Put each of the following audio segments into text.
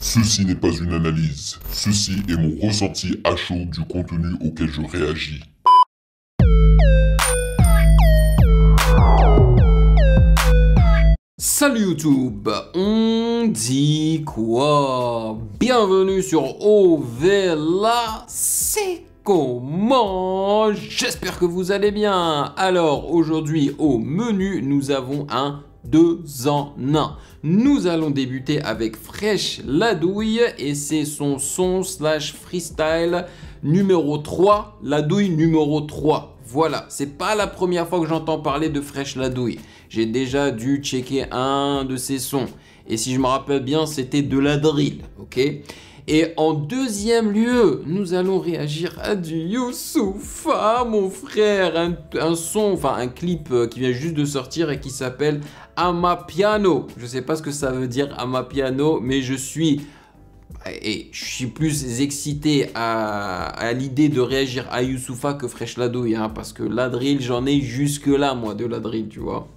Ceci n'est pas une analyse. Ceci est mon ressenti à chaud du contenu auquel je réagis. Salut YouTube, on dit quoi? Bienvenue sur Ovela, c'est comment? J'espère que vous allez bien. Alors aujourd'hui au menu, nous avons un 2 en 1. Nous allons débuter avec Fresh la douille et c'est son son slash freestyle numéro 3, la douille numéro 3. Voilà, c'est pas la première fois que j'entends parler de Fresh la douille. J'ai déjà dû checker un de ses sons. Et si je me rappelle bien, c'était de la drill, ok? Et en deuxième lieu, nous allons réagir à du Youssoupha, mon frère. Un son, enfin un clip qui vient juste de sortir et qui s'appelle Amapiano. Je sais pas ce que ça veut dire Amapiano, mais je suis plus excité à l'idée de réagir à Youssoupha que Fresh la douille, hein, parce que la drill, j'en ai jusque là, moi, de la drill, tu vois.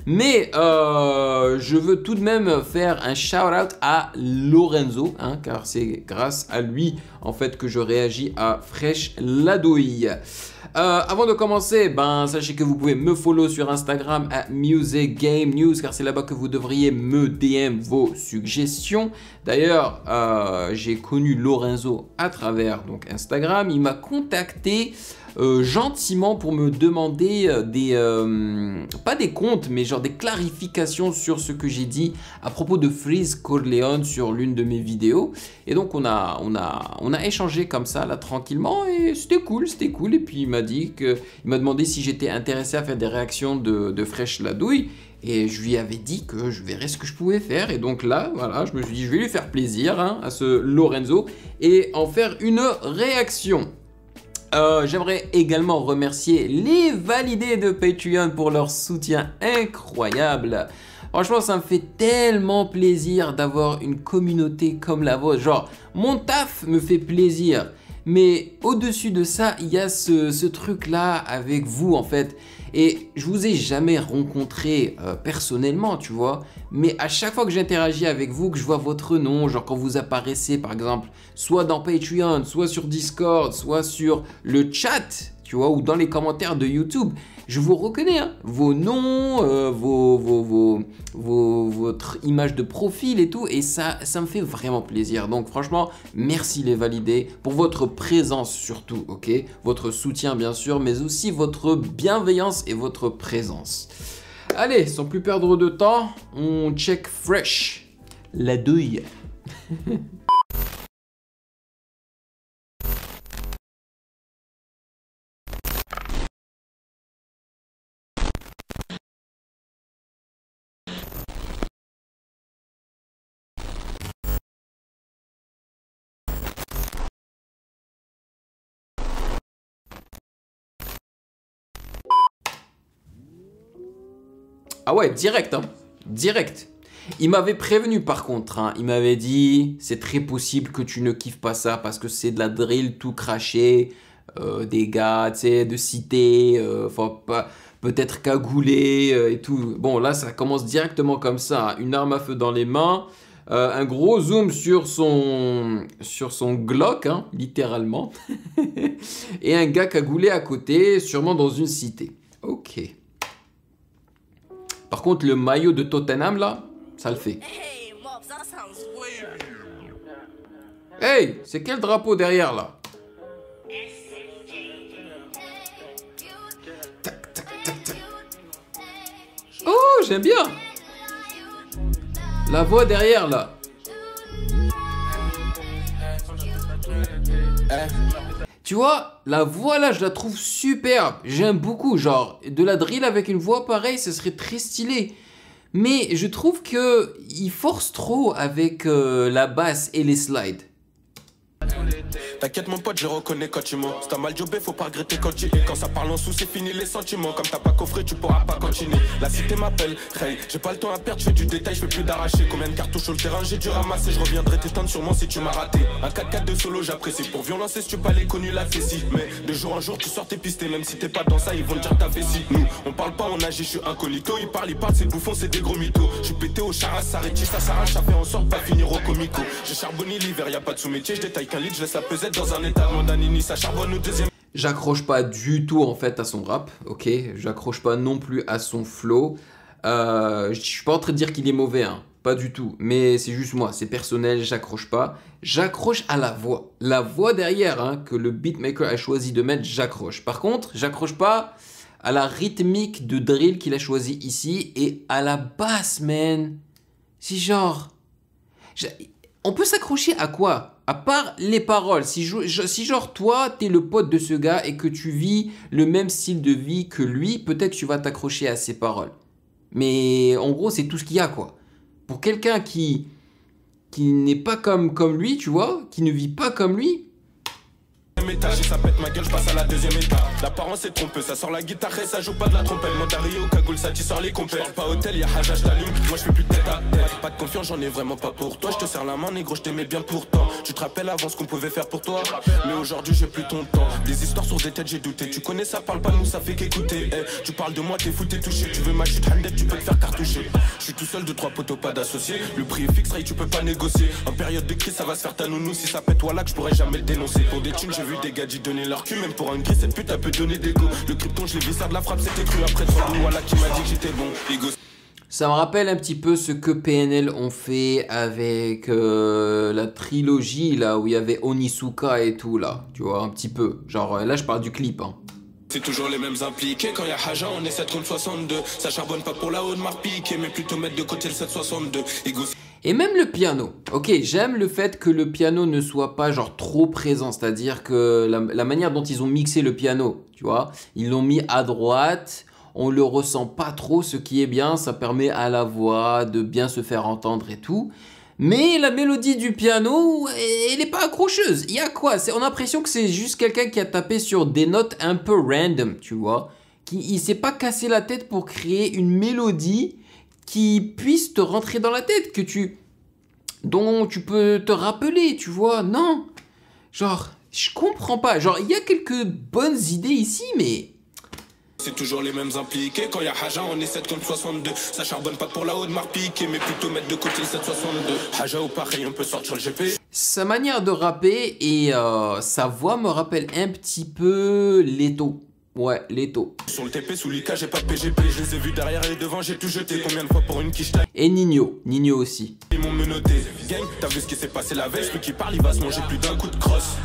Mais je veux tout de même faire un shout-out à Lorenzo, hein, car c'est grâce à lui, en fait, que je réagis à Fresh la douille. Avant de commencer, sachez que vous pouvez me follow sur Instagram à MusicGameNews, car c'est là-bas que vous devriez me DM vos suggestions. D'ailleurs, j'ai connu Lorenzo à travers donc Instagram. Il m'a contacté gentiment pour me demander pas des comptes, mais genre des clarifications sur ce que j'ai dit à propos de Freeze Corleone sur l'une de mes vidéos. Et donc on a échangé comme ça là tranquillement et c'était cool. Et puis il m'a demandé si j'étais intéressé à faire des réactions de Fresh la douille. Et je lui avais dit que je verrais ce que je pouvais faire. Et donc là, voilà, je me suis dit je vais lui faire plaisir, hein, à ce Lorenzo et en faire une réaction. J'aimerais également remercier les validés de Patreon pour leur soutien incroyable. Franchement, ça me fait tellement plaisir d'avoir une communauté comme la vôtre. Genre, mon taf me fait plaisir. Mais au-dessus de ça, il y a ce truc-là avec vous, en fait. Et je vous ai jamais rencontré personnellement, tu vois. Mais à chaque fois que j'interagis avec vous, que je vois votre nom, genre quand vous apparaissez, par exemple, soit dans Patreon, soit sur Discord, soit sur le chat, tu vois, ou dans les commentaires de YouTube, je vous reconnais, hein, vos noms, votre image de profil et tout, et ça me fait vraiment plaisir. Donc franchement, merci les validés pour votre présence surtout, ok? Votre soutien bien sûr, mais aussi votre bienveillance et votre présence. Allez, sans plus perdre de temps, on check Fresh la douille. Ah ouais, direct, hein, direct. Il m'avait prévenu par contre, hein. Il m'avait dit c'est très possible que tu ne kiffes pas ça parce que c'est de la drill tout craché, des gars, tu sais, de cité, peut-être cagoulé et tout. Bon là ça commence directement comme ça, hein. Une arme à feu dans les mains, un gros zoom sur son Glock, hein, littéralement, et un gars cagoulé à côté, sûrement dans une cité. Ok. Par contre, le maillot de Tottenham, là, ça le fait. Hey, c'est quel drapeau derrière, là? Tac, tac, tac, tac. Oh, j'aime bien. La voix derrière, là. Tu vois, la voix là, je la trouve superbe. J'aime beaucoup, genre, de la drill avec une voix pareille, ce serait très stylé. Mais je trouve qu'il force trop avec la basse et les slides. T'inquiète mon pote, je reconnais quand tu mens. Si t'as mal jobé, faut pas regretter quand tu es. Quand ça parle en sous, c'est fini les sentiments. Comme t'as pas coffré, tu pourras pas continuer. La cité m'appelle, hey, j'ai pas le temps à perdre, je fais du détail, je fais plus d'arracher. Combien de cartouches sur le terrain, j'ai dû ramasser. Je reviendrai t'étendre sûrement si tu m'as raté. Un 4-4 de solo, j'apprécie. Pour violence, si tu pas les connus, la fessie. Mais de jour en jour, tu sors tes pistes. Même si t'es pas dans ça, ils vont te dire ta vessie. Nous, on parle pas, on agit, je suis incognito. Ils parlent, c'est bouffon, c'est des gros mythos. Je suis pété au charas, ça rétisse, ça s'arrache, ça fait en sorte pas finir au comico. J'ai charbonné l'hiver, y a pas de sous-métier. Je détaille qu'un litre, je laisse la pesette dans un état. Mandanini, ça charbonne au deuxième. J'accroche pas du tout en fait à son rap, ok. J'accroche pas non plus à son flow. Je suis pas en train de dire qu'il est mauvais, hein. Pas du tout. Mais c'est juste moi, c'est personnel, j'accroche pas. J'accroche à la voix. La voix derrière, hein, que le beatmaker a choisi de mettre, j'accroche. Par contre, j'accroche pas à la rythmique de drill qu'il a choisi ici et à la basse, man. C'est genre... On peut s'accrocher à quoi? À part les paroles. Si genre toi, t'es le pote de ce gars et que tu vis le même style de vie que lui, peut-être tu vas t'accrocher à ses paroles. Mais en gros, c'est tout ce qu'il y a, quoi. Pour quelqu'un qui n'est pas comme lui, tu vois, qui ne vit pas comme lui, étage et ça pète ma gueule, je passe à la deuxième étape. L'apparence est trompeuse, ça sort la guitare et ça joue pas de la trompette. Mandario, cagoule, ça sort les compères. Pas hôtel, y'a Haja, je t'allume, moi je fais plus de tête à tête. Pas de confiance, j'en ai vraiment pas pour toi. Je te serre la main, négro, je t'aimais bien pourtant. Tu te rappelles avant ce qu'on pouvait faire pour toi. Mais aujourd'hui, j'ai plus ton temps. Des histoires sur des têtes, j'ai douté. Tu connais ça, parle pas, nous ça fait qu'écouter. Tu parles de moi, t'es fou, t'es touché. Tu veux ma chute, handed, tu peux te faire cartoucher. Je suis tout seul de 3 poteaux, pas d'associés. Le prix est fixe, tu peux pas négocier. En période de crise, ça va se faire ta nounou. Si ça pète, toi là, que je pourrais jamais le dénoncer. Pour des thunes, j'ai vu des gadgets donner leur cul, même pour un gris, cette pute, elle peut donner des go. Le krypton, je l'ai vu, ça de la frappe, c'était cru. Après, toi, voilà qui m'a dit que j'étais bon. Ego. Ça me rappelle un petit peu ce que PNL ont fait avec la trilogie, là, où il y avait Onitsuka et tout, là. Tu vois, un petit peu. Genre, là, je parle du clip, hein. C'est toujours les mêmes impliqués. Quand y'a Haja, on est 7 contre 62. Ça charbonne pas pour la haute marque piquée, mais plutôt mettre de côté le 762. Ego. Et même le piano. Ok, j'aime le fait que le piano ne soit pas genre trop présent. C'est-à-dire que la manière dont ils ont mixé le piano, tu vois, ils l'ont mis à droite. On le ressent pas trop, ce qui est bien. Ça permet à la voix de bien se faire entendre et tout. Mais la mélodie du piano, elle n'est pas accrocheuse. Il y a quoi? On a l'impression que c'est juste quelqu'un qui a tapé sur des notes un peu random, tu vois. Il s'est pas cassé la tête pour créer une mélodie qui puisse te rentrer dans la tête, dont tu peux te rappeler, tu vois. Non. Genre, je comprends pas. Genre, il y a quelques bonnes idées ici, mais... C'est toujours les mêmes impliqués. Quand y'a Haja, on est 7 contre 62. Ça charbonne pas pour la haute marque piquée, mais plutôt mettre de côté le 762. Haja ou pareil, on peut sortir le GP. Sa manière de rapper et sa voix me rappelle un petit peu Leto. Ouais, Leto. Sur le TP, sous l'IK, j'ai pas de PGP. Je les ai vus derrière et devant, j'ai tout jeté. Combien de fois pour une quiche? Et Nino aussi. Ils m'ont menotté. Gang, t'as vu ce qui s'est passé la veille? Celui qui parle, il va se manger plus d'un coup de crosse.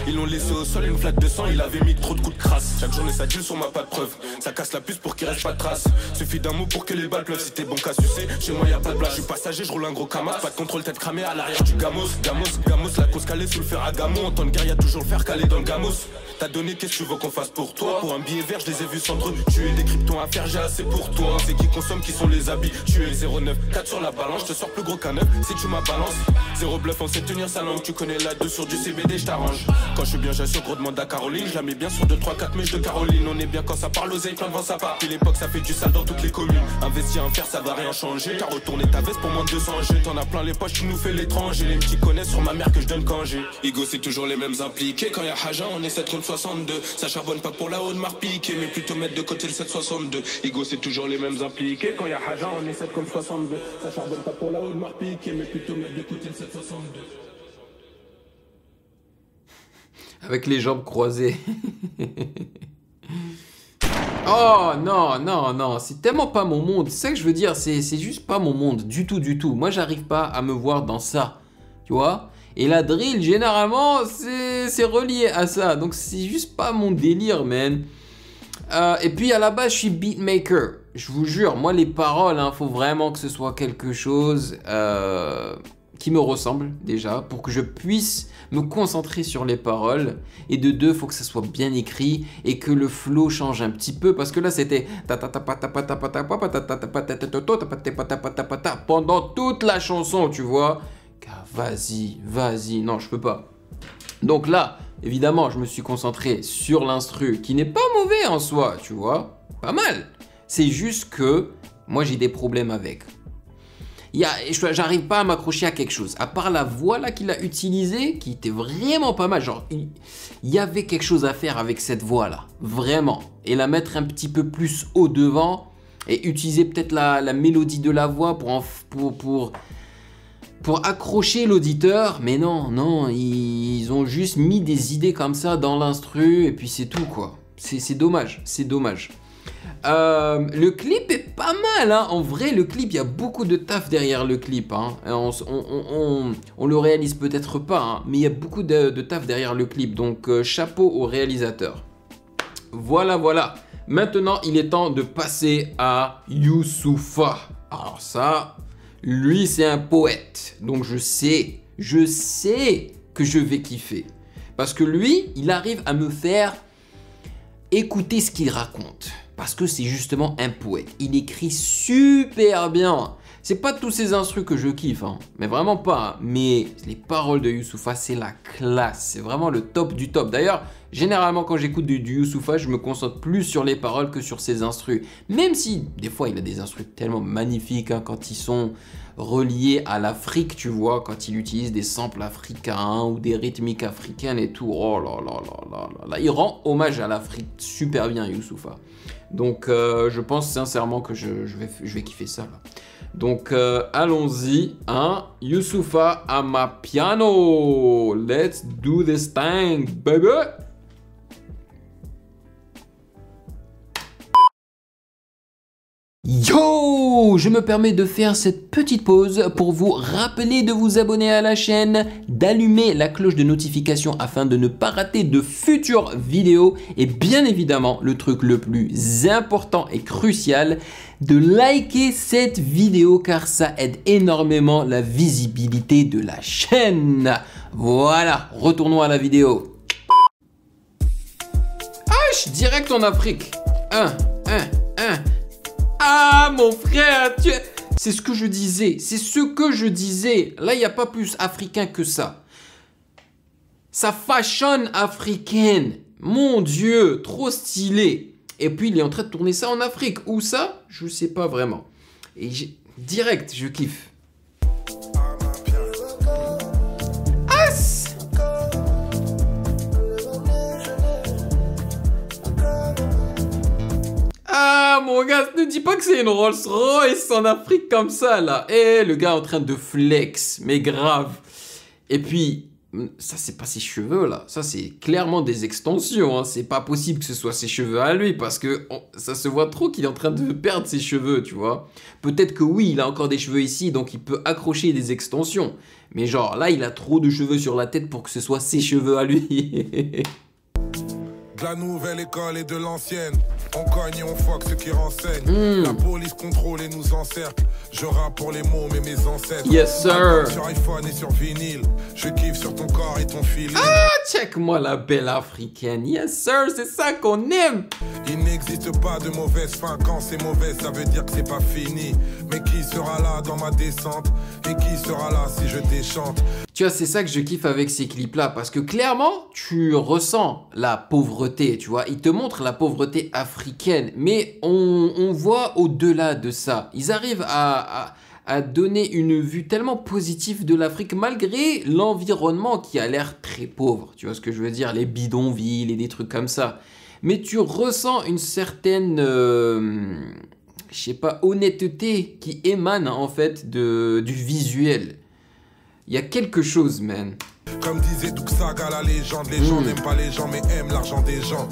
Ils l'ont laissé au sol, une flaque de sang, il avait mis trop de coups de crasse. Chaque journée ça deal sur ma pas de preuve. Ça casse la puce pour qu'il reste pas de trace. Suffit d'un mot pour que les balles pleuvent. Si t'es bon qu'à sucer, chez moi y'a pas de blague. Je suis passager, je roule un gros camas. Pas de contrôle, tête cramée à l'arrière du gamos. Gamos, la cause calée sous le fer à gamo. En temps de guerre y'a toujours le fer calé dans le gamos. T'as donné, qu'est-ce que tu veux qu'on fasse pour toi? Pour un billet vert, je les ai vus s'entretuer. Des kryptons à faire, j'ai assez pour toi. C'est qui consomme, qui sont les habits. Tu es 0,9, 4 sur la balance. Je te sors plus gros qu'un 9 si tu m'as balance. 0 bluff, on sait tenir sa langue. Tu connais la 2 sur du CBD, je t'arrange. Quand je suis bien, j'assure, gros demande à Caroline. Je la mets bien sur 2, 3, 4 mèches de Caroline. On est bien quand ça parle, oseille, plein de vent, ça part. Puis l'époque, ça fait du sale dans toutes les communes. Investir un fer, ça va rien changer. T'as retourné ta veste pour moins de 200 G. T'en as plein les poches, tu nous fais l'étranger. Les petits connaissent sur ma mère que je donne congé. Ego, c'est toujours les mêmes impliqués. Quand y'a Haja, on est 7 contre 62. Ça charbonne pas pour la haute marque piquée, mais plutôt mettre de côté le 762. Ego, c'est toujours les mêmes impliqués. Quand y'a Haja, on est 7 contre 62. Ça charbonne pas pour la haute marque piquée, mais plutôt mettre de côté le 762. Avec les jambes croisées. Oh non, c'est tellement pas mon monde. C'est ça que je veux dire, c'est juste pas mon monde du tout. Moi, j'arrive pas à me voir dans ça, tu vois. Et la drill, généralement, c'est relié à ça. Donc, c'est juste pas mon délire, man. Et puis, à la base, je suis beatmaker. Je vous jure, moi, les paroles, faut vraiment que ce soit quelque chose qui me ressemble, déjà, pour que je puisse me concentrer sur les paroles. Et de deux, il faut que ça soit bien écrit et que le flow change un petit peu. Parce que là, c'était pendant toute la chanson, tu vois. Vas-y, non, je peux pas. Donc là, évidemment, je me suis concentré sur l'instru qui n'est pas mauvais en soi, tu vois. Pas mal. C'est juste que moi, j'ai des problèmes avec. J'arrive pas à m'accrocher à quelque chose. À part la voix là qu'il a utilisée, qui était vraiment pas mal. Genre, il y avait quelque chose à faire avec cette voix là. Vraiment. Et la mettre un petit peu plus au devant. Et utiliser peut-être la mélodie de la voix pour accrocher l'auditeur. Mais non, ils ont juste mis des idées comme ça dans l'instru. Et puis c'est tout quoi. C'est dommage, c'est dommage. Le clip est pas mal, hein. En vrai, le clip, il y a beaucoup de taf derrière le clip, hein. On le réalise peut-être pas, hein, mais il y a beaucoup de taf derrière le clip. Donc, chapeau au réalisateur. Voilà, voilà. Maintenant, il est temps de passer à Youssoupha. Alors ça, lui, c'est un poète. Donc, je sais que je vais kiffer. Parce que lui, il arrive à me faire écouter ce qu'il raconte. Parce que c'est justement un poète. Il écrit super bien. C'est pas tous ces instrus que je kiffe, hein. Mais vraiment pas. Hein. Mais les paroles de Youssoupha, c'est la classe. C'est vraiment le top du top. D'ailleurs, généralement, quand j'écoute du Youssoupha, je me concentre plus sur les paroles que sur ses instrus. Même si, des fois, il a des instrus tellement magnifiques, hein, quand ils sont reliés à l'Afrique, tu vois, quand il utilise des samples africains ou des rythmiques africaines et tout. Oh là là là là là. Il rend hommage à l'Afrique super bien, Youssoupha. Donc, je pense sincèrement que je vais kiffer ça, là. Donc, allons-y, hein. Youssoupha Amapiano. Let's do this thing, baby. Yo, je me permets de faire cette petite pause pour vous rappeler de vous abonner à la chaîne, d'allumer la cloche de notification afin de ne pas rater de futures vidéos et bien évidemment, le truc le plus important et crucial, de liker cette vidéo car ça aide énormément la visibilité de la chaîne. Voilà, retournons à la vidéo. Ah, direct en Afrique. Ah, mon frère, c'est ce que je disais, c'est ce que je disais. Là, il n'y a pas plus africain que ça. Sa fashion africaine, mon Dieu, trop stylé. Et puis, il est en train de tourner ça en Afrique. Où ça? Je ne sais pas vraiment. Et direct, je kiffe. Ah mon gars, ne dis pas que c'est une Rolls Royce en Afrique comme ça là. Eh, le gars est en train de flex, mais grave. Et puis, ça c'est pas ses cheveux là, ça c'est clairement des extensions, hein. C'est pas possible que ce soit ses cheveux à lui parce que ça se voit trop qu'il est en train de perdre ses cheveux, tu vois. Peut-être que oui, il a encore des cheveux ici, donc il peut accrocher des extensions. Mais genre là, il a trop de cheveux sur la tête pour que ce soit ses cheveux à lui. De la nouvelle école et de l'ancienne, on cogne et on fuck ceux qui renseignent. La police contrôle et nous encercle. Je rappe pour les mômes et mes ancêtres. Yes sir. Sur iPhone et sur vinyle. Je kiffe sur ton corps et ton feeling. Ah, check-moi la belle africaine. Yes sir, c'est ça qu'on aime. Il n'existe pas de mauvaise fin. Quand c'est mauvais, ça veut dire que c'est pas fini. Mais qui sera là dans ma descente? Et qui sera là si je déchante? Tu vois, c'est ça que je kiffe avec ces clips-là. Parce que clairement, tu ressens la pauvreté, tu vois. Ils te montrent la pauvreté africaine. Mais on voit au-delà de ça. Ils arrivent à donner une vue tellement positive de l'Afrique malgré l'environnement qui a l'air très pauvre. Tu vois ce que je veux dire? Les bidonvilles et des trucs comme ça. Mais tu ressens une certaine, je sais pas, honnêteté qui émane en fait du visuel. Il y a quelque chose, man. Comme disait Duxaga, la légende, les gens n'aiment pas les gens mais aiment l'argent des gens.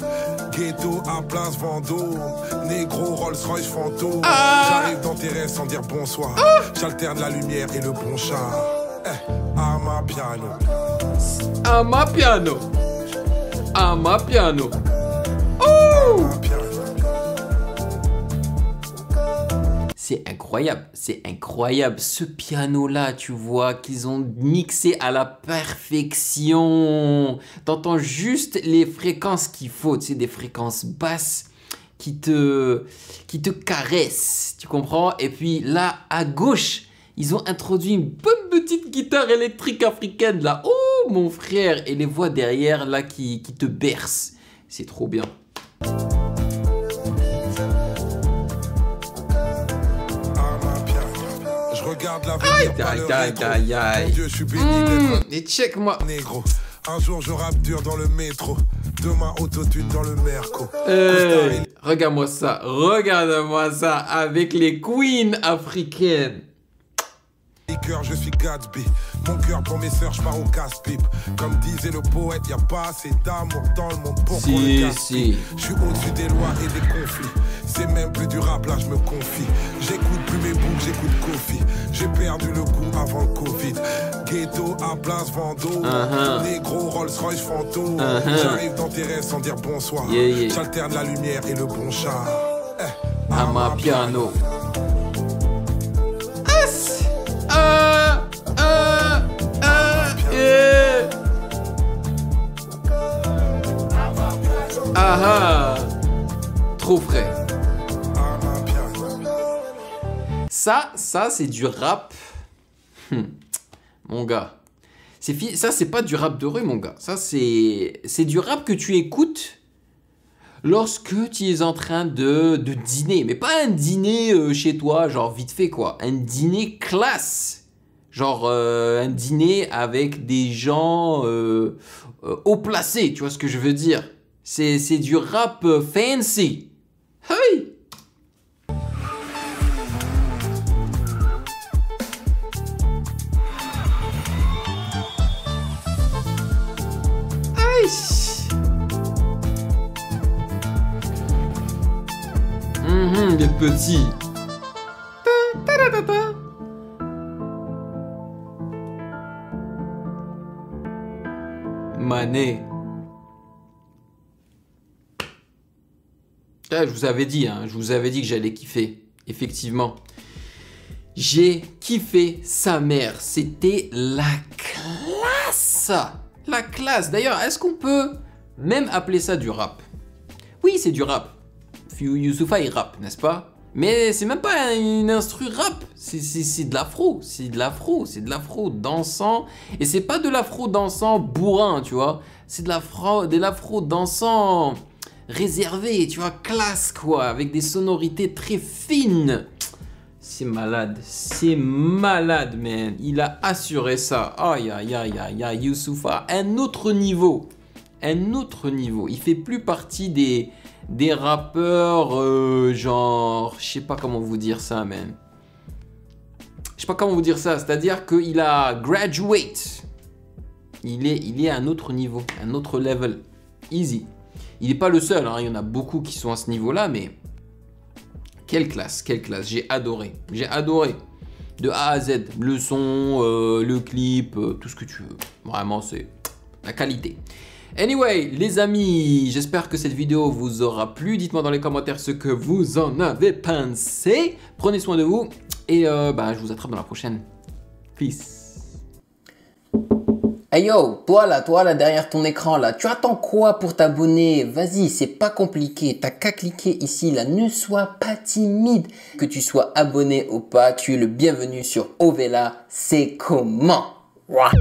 Ghetto à place Vendôme, négro Rolls Royce fantôme. J'arrive dans tes rêves sans dire bonsoir. J'alterne la lumière et le bon char. Amapiano. Amapiano. Amapiano. Oh! C'est incroyable, ce piano-là, tu vois, qu'ils ont mixé à la perfection. T'entends juste les fréquences qu'il faut, tu sais, des fréquences basses qui te caressent, tu comprends? Et puis là, à gauche, ils ont introduit une bonne petite guitare électrique africaine, là. Oh, mon frère. Et les voix derrière, là, qui te bercent. C'est trop bien. Aïe, aïe. Dieu, je suis béni d'être Et check-moi. négro. Un jour je rappe dur dans le métro, demain autotune dans le merco. Regarde-moi ça avec les queens africaines. Je suis Gatsby, mon cœur pour mes sœurs, je pars au casse-pipe. Comme disait le poète, y a pas assez d'amour dans le monde pour qu'on le gaspille. Je suis au-dessus des lois et des conflits. C'est même plus du rap, là je me confie. J'écoute plus mes boucles, j'écoute Kofi. J'ai perdu le goût avant le Covid. Ghetto à Place Vendôme, négro Rolls-Royce fantôme. J'arrive dans tes rêves sans dire bonsoir. J'alterne la lumière et le bon char. Amapiano. Trop frais. Ça c'est du rap. Mon gars. Ça c'est pas du rap de rue, mon gars. Ça c'est du rap que tu écoutes lorsque tu es en train de dîner. Mais pas un dîner chez toi, genre vite fait quoi. Un dîner classe. Genre un dîner avec des gens haut placés, tu vois ce que je veux dire. C'est du rap fancy. Hey! Les petits. Mané. Je vous avais dit, je vous avais dit que j'allais kiffer. Effectivement. J'ai kiffé sa mère. C'était la classe. La classe. D'ailleurs, est-ce qu'on peut même appeler ça du rap? Oui, c'est du rap. Youssoupha, il rappe, n'est-ce pas? Mais c'est même pas une instru rap. C'est de l'afro. C'est de l'afro dansant. Et c'est pas de l'afro dansant bourrin, tu vois. C'est de l'afro dansant réservé, tu vois, classe quoi, avec des sonorités très fines. C'est malade, man. Il a assuré ça. Aïe, Youssoupha, un autre niveau. Il fait plus partie des rappeurs genre, je sais pas comment vous dire ça, man. C'est-à-dire qu'il a graduate. Il est à un autre niveau, un autre level. Easy. Il n'est pas le seul, il y en a beaucoup qui sont à ce niveau-là, mais quelle classe. J'ai adoré. De A à Z, le son, le clip, tout ce que tu veux. Vraiment, c'est la qualité. Anyway, les amis, j'espère que cette vidéo vous aura plu. Dites-moi dans les commentaires ce que vous en avez pensé. Prenez soin de vous et je vous attrape dans la prochaine. Peace. Hey yo, toi là derrière ton écran là, tu attends quoi pour t'abonner? Vas-y, c'est pas compliqué, t'as qu'à cliquer ici là, ne sois pas timide. Que tu sois abonné ou pas, tu es le bienvenu sur Ovela, c'est comment? Ouah.